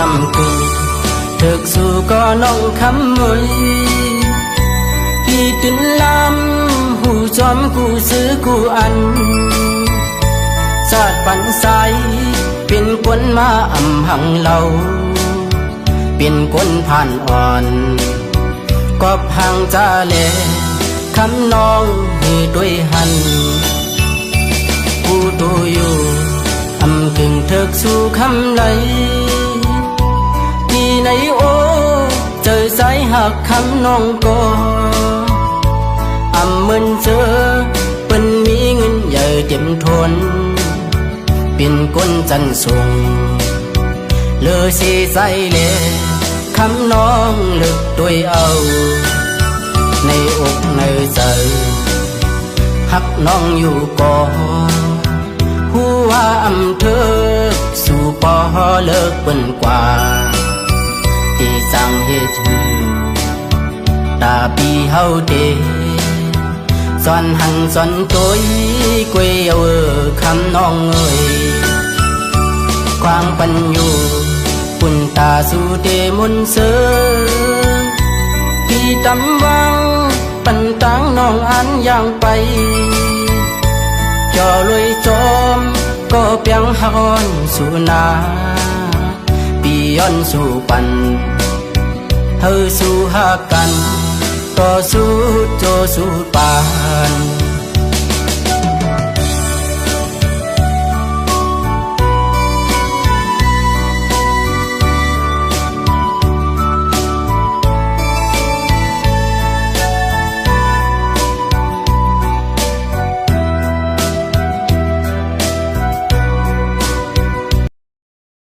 นำกูถึกสู่ก็น้องคำมวยพี่ตึนลำหูจอมกูซื้อกูอันสาดปันใสเป็นคนมาอำหังเราเป็นคนผ่านอ่อนก็พังจาเลคำน้องให้ด้วยหันผู้ดูอยู่อำกึ่งเถิกสู่คำไหลที่ในโอเจอสายหักคำน้องก็อำมึนเจอเป็นมีเงินใหญ่เต็มทนเป็นคนจันทรงเลอสีใสเลคำน้องลึกด้วยเอาในอกในใจหักน้องอยู่ก่อผู้ว่าอำเธอสู่ปอเลิกเป็นกว่าที่สั่งเหตุตาปีเฮาเดสอนหันสอนตัวกวยเอาคำน้องเอ่ยความปัญญูปุ่นตาสู่เดมุนเสือพี่ตำวังปันตังน้องอันอย่างไปจอลอยจอมก็เปียงฮอนสู่นาปีย้อนสู่ปันเฮาสู่หากันต่อสู้โจสู่ปาน